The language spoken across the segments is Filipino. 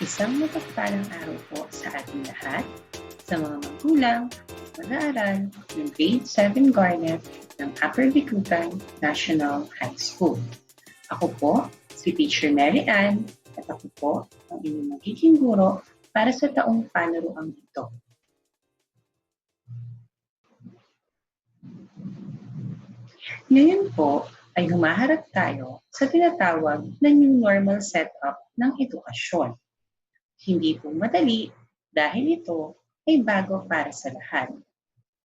Isang mapagpalang araw po sa ating lahat, sa mga magulang, mag-aaral ng Grade 7 Garnet ng Upper Bicutan National High School. Ako po, si Teacher Mary Ann, at ako po ang inyong magiging guro para sa taong panuruang ito. Ngayon po ay humaharap tayo sa tinatawag na new normal setup ng edukasyon. Hindi po madali dahil ito ay bago para sa lahat.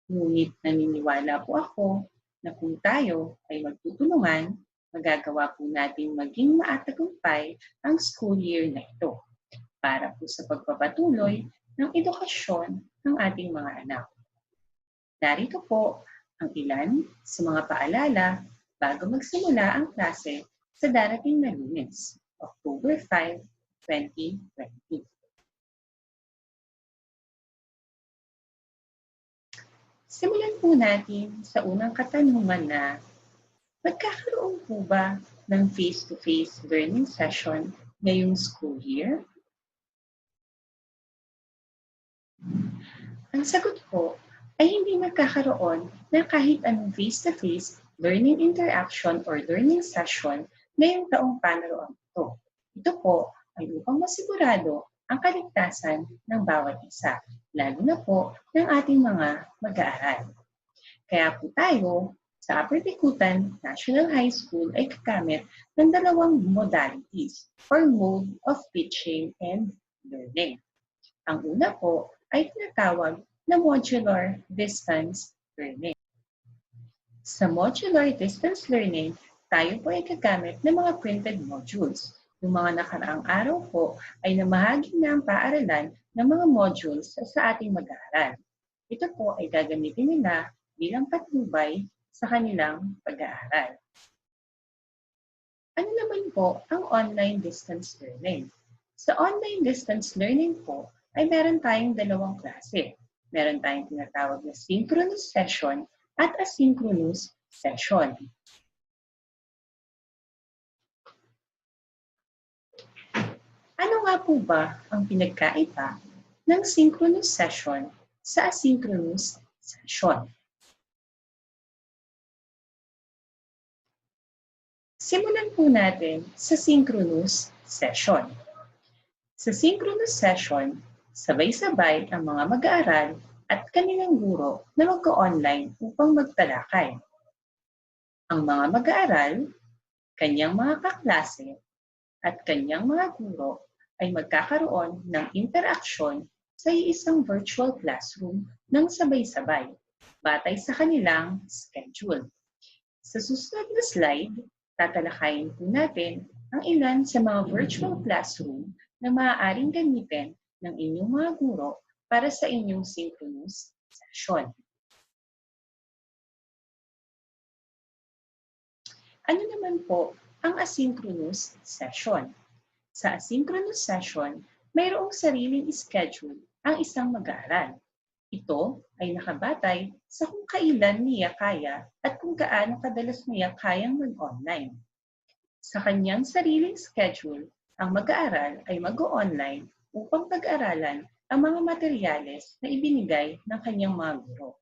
Ngunit naniniwala po ako na kung tayo ay magtutulungan, magagawa po natin maging maatagumpay ang school year na ito para po sa pagpapatuloy ng edukasyon ng ating mga anak. Narito po ang ilan sa mga paalala bago magsimula ang klase sa darating na Lunes, October 5, 2020. Simulan po natin sa unang katanungan na, magkakaroon po ba ng face-to-face learning session ngayong school year? Ang sagot po ay hindi magkakaroon ng kahit anong face-to-face learning interaction or learning session ngayong taong panuruan ito. Ito po ay upang masigurado ang kaligtasan ng bawat isa, lalo na po ng ating mga mag-aaral. Kaya po tayo sa Upper Bicutan National High School ay gagamit ng dalawang modalities or mode of teaching and learning. Ang una po ay tinatawag na modular distance learning. Sa modular distance learning, tayo po ay gagamit ng mga printed modules. Yung mga nakaraang araw po ay namahagi na ang paaralan ng mga modules sa ating mag-aaral. Ito po ay gagamitin nila bilang patnubay sa kanilang pag-aaral. Ano naman po ang online distance learning? Sa online distance learning po ay meron tayong dalawang klase. Meron tayong tinatawag na synchronous session at asynchronous session. Ano nga po ba ang pinagkaiba ng synchronous session sa asynchronous session? Simulan po natin sa synchronous session. Sa synchronous session, sabay-sabay ang mga mag-aaral at kanilang guro na mag-online upang magtalakay. Ang mga mag-aaral, kanyang mga kaklase, at kanyang mga guro ay magkakaroon ng interaksyon sa isang virtual classroom ng sabay-sabay, batay sa kanilang schedule. Sa susunod na slide, tatalakayin po natin ang ilan sa mga virtual classroom na maaaring gamitin ng inyong mga guro para sa inyong synchronous session. Ano naman po ang asynchronous session? Sa asynchronous session, mayroong sariling schedule ang isang mag-aaral. Ito ay nakabatay sa kung kailan niya kaya at kung gaano kadalas niya kayang mag-online. Sa kanyang sariling schedule, ang mag-aaral ay mag-online upang pag-aralan ang mga materyales na ibinigay ng kanyang mga guro.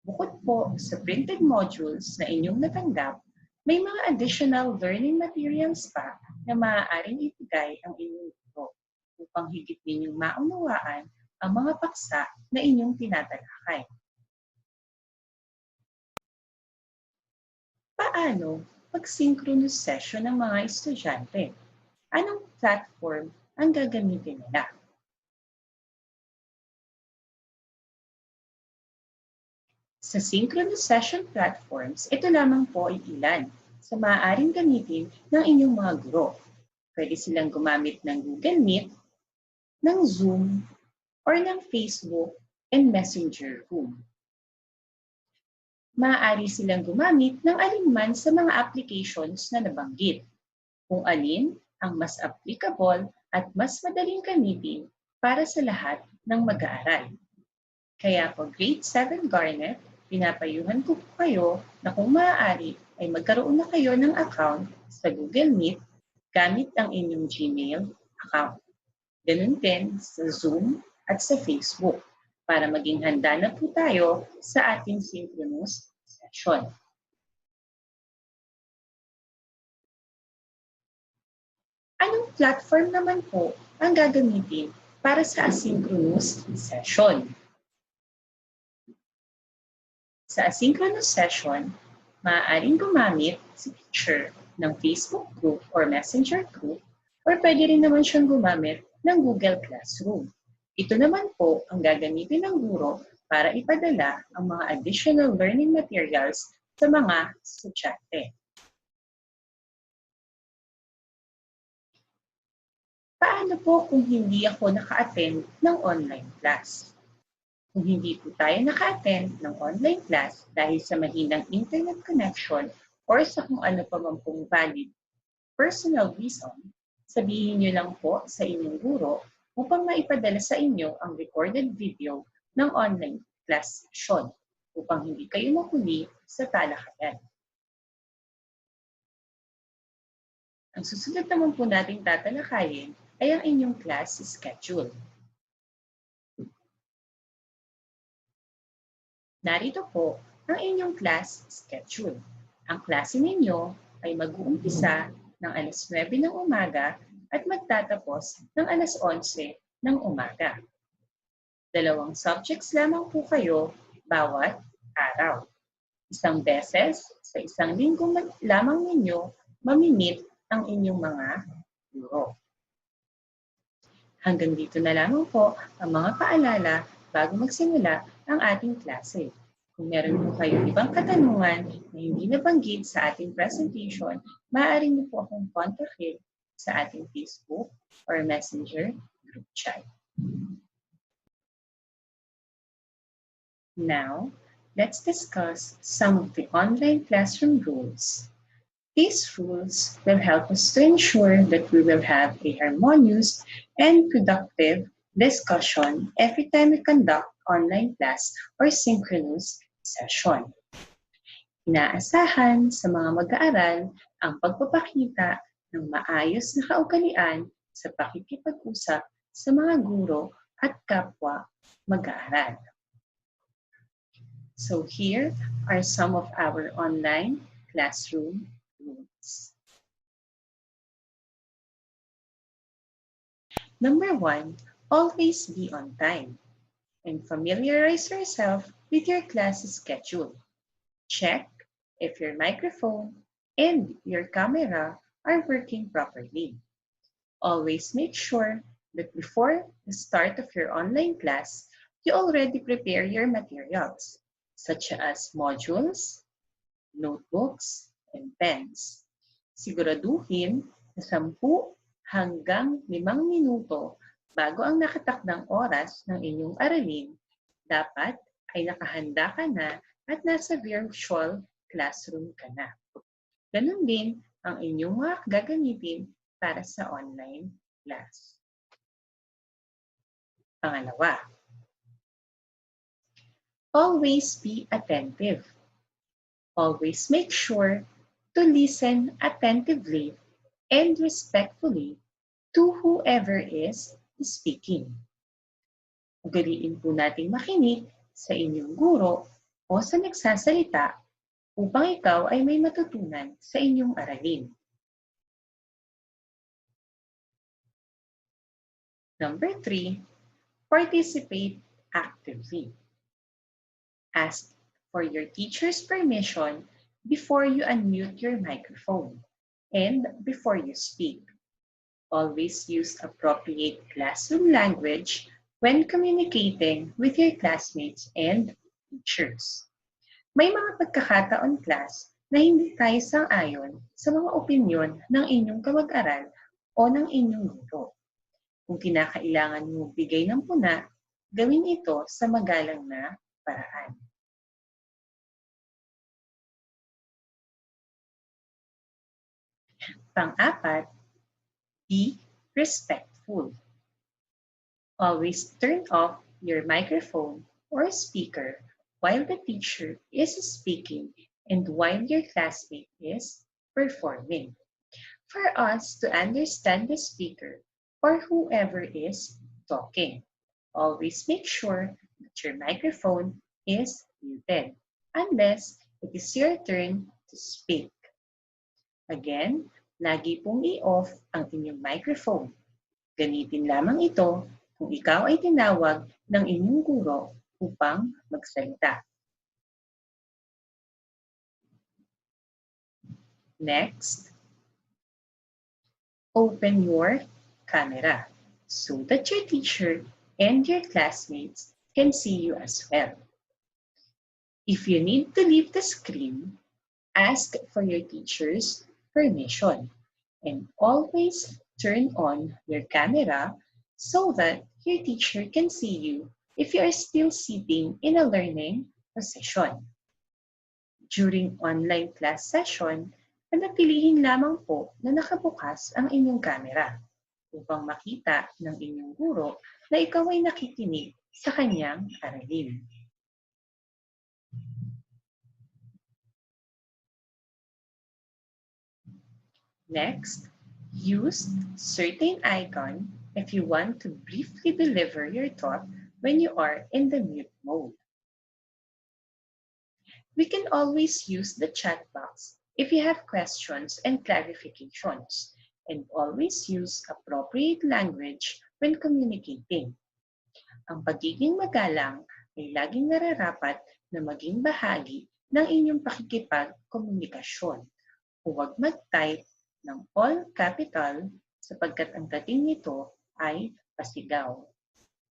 Bukod po sa printed modules na inyong natanggap, may mga additional learning materials pa na maaaring ibigay ang inyong guro upang higit ninyong maunawaan ang mga paksa na inyong tinatalakay. Paano mag-synchronous session ng mga estudyante? Anong platform ang gagamitin nila? Sa synchronous session platforms, ito lamang po ay ilan sa maaaring gamitin ng inyong mga guro. Pwede silang gumamit ng Google Meet, ng Zoom, or ng Facebook and Messenger Room. Maaari silang gumamit ng alinman sa mga applications na nabanggit, kung alin ang mas applicable at mas madaling gamitin para sa lahat ng mag-aaral. Kaya po Grade 7 Garnet, pinapayuhan ko po kayo na kung maaari ay magkaroon na kayo ng account sa Google Meet gamit ang inyong Gmail account. Ganun din sa Zoom at sa Facebook para maging handa na po tayo sa ating synchronous session. Anong platform naman po ang gagamitin para sa asynchronous session? Sa asynchronous session, maaaring gumamit si teacher ng Facebook group or Messenger group or pwede rin naman siyang gumamit ng Google Classroom. Ito naman po ang gagamitin ng guro para ipadala ang mga additional learning materials sa mga estudyante. Paano po kung hindi ako naka-attend ng online class? Kung hindi po tayo naka-attend ng online class dahil sa mahinang internet connection or sa kung ano pa man pong valid personal reason, sabihin niyo lang po sa inyong guro upang maipadala sa inyo ang recorded video ng online class session upang hindi kayo mahuli sa talakayan. Ang susunod naman po nating tatalakayin ay ang inyong class schedule. Narito po ang inyong class schedule. Ang klase ninyo ay mag-uumpisa ng alas 9 ng umaga at magtatapos ng alas 11 ng umaga. 2 subjects lamang po kayo bawat araw. 1 beses sa 1 linggo lamang ninyo mamimit ang inyong mga guro. Hanggang dito na lamang po ang mga paalala bago magsimula ang ating klase. Kung meron po kayong ibang katanungan na hindi nabanggit sa ating presentation, maaari niyo po akong kontakin sa ating Facebook or Messenger group chat. Now, let's discuss some of the online classroom rules. These rules will help us to ensure that we will have a harmonious and productive discussion every time we conduct online class or synchronous session. Inaasahan sa mga mag-aaral ang pagpapakita ng maayos na kaugalian sa pakikipag-usap sa mga guro at kapwa mag-aaral. So here are some of our online classroom rules. Number 1, always be on time and familiarize yourself with your class schedule. Check if your microphone and your camera are working properly. Always make sure that before the start of your online class, you already prepare your materials, such as modules, notebooks, and pens. Siguraduhin na 10 hanggang 5 minuto bago ang nakatakdang oras ng inyong aralin, dapat ay nakahanda ka na at nasa virtual classroom ka na. Ganun din ang inyong mga gagamitin para sa online class. Pangalawa, always be attentive. Always make sure to listen attentively and respectfully to whoever is speaking. Ugaliin po nating makinig sa inyong guro o sa nagsasalita upang ikaw ay may matutunan sa inyong aralin. Number 3, participate actively. Ask for your teacher's permission before you unmute your microphone and before you speak. Always use appropriate classroom language when communicating with your classmates and teachers. May mga pagkakataon, class, na hindi tayo sang-ayon sa mga opinyon ng inyong kamag-aral o ng inyong guro. Kung kinakailangan mo bigay ng puna, gawin ito sa magalang na paraan. Pang-apat, be respectful. Always turn off your microphone or speaker while the teacher is speaking and while your classmate is performing. For us to understand the speaker, or whoever is talking. Always make sure that your microphone is muted unless it is your turn to speak. Again, lagi pong i-off ang inyong microphone. Gamitin lamang ito kung ikaw ay tinawag ng inyong guro upang magsalita. Next, open your camera so that your teacher and your classmates can see you as well. If you need to leave the screen, ask for your teacher's permission and always turn on your camera so that your teacher can see you if you are still sitting in a learning position. During online class session, panatilihin lamang po na nakabukas ang inyong camera upang makita ng inyong guro na ikaw ay nakikinig sa kanyang aralin. Next, use certain icon if you want to briefly deliver your thought when you are in the mute mode. We can always use the chat box if you have questions and clarifications, and always use appropriate language when communicating. Ang pagiging magalang ay laging nararapat na maging bahagi ng inyong pakikipagkomunikasyon. Huwag mag-type ng all capital sapagkat ang dating nito ay pasigaw.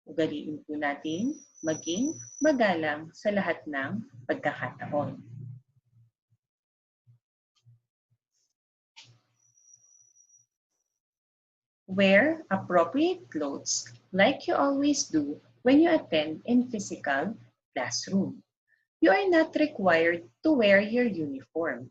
Ugaliin po natin maging magalang sa lahat ng pagkakataon. Wear appropriate clothes like you always do when you attend in physical classroom. You are not required to wear your uniform,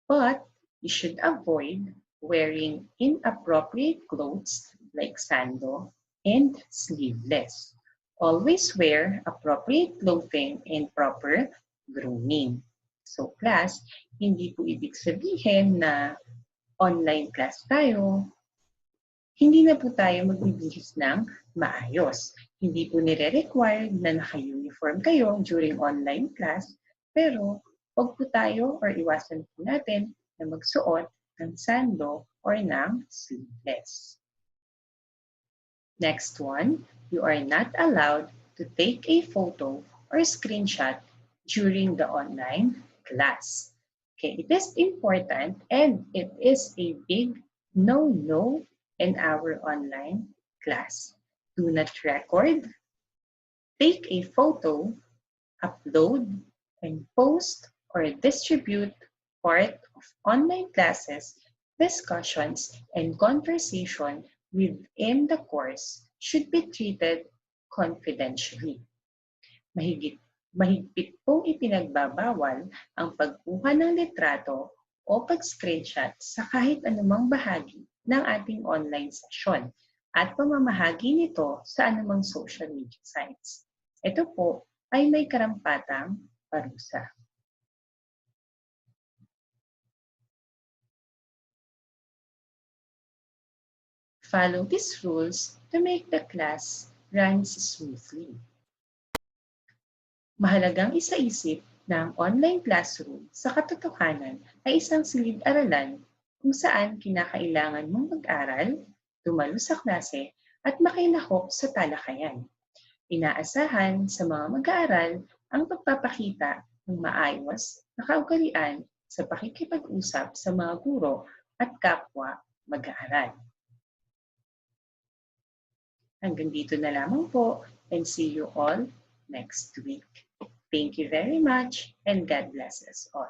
but you should avoid wearing inappropriate clothes like sando and sleeveless. Always wear appropriate clothing and proper grooming. So class, hindi po ibig sabihin na online class tayo, hindi na po tayo magbibihis ng maayos. Hindi po nire-required na naka-uniform kayo during online class, pero huwag po tayo or iwasan po natin na magsuot ng sando or ng sleeveless. Next one, you are not allowed to take a photo or screenshot during the online class. Okay, it is important and it is a big no-no in our online class. Do not record, take a photo, upload, and post or distribute part of online classes, discussions, and conversation within the course should be treated confidentially. Mahigpit pong ipinagbabawal ang pagkuha ng litrato o pag-screenshot sa kahit anumang bahagi ng ating online session at pamamahagi nito sa anumang social media sites. Ito po ay may karampatang parusa. Follow these rules to make the class run smoothly. Mahalagang isaisip na ang online classroom sa katotohanan ay isang silid-aralan kung saan kinakailangan mong mag-aral, dumalo sa klase, at makilahok sa talakayan. Inaasahan sa mga mag-aaral ang pagpapakita ng maayos na kaugalian sa pakikipag-usap sa mga guro at kapwa mag-aaral. Hanggang dito na lamang po and see you all next week. Thank you very much and God bless us all.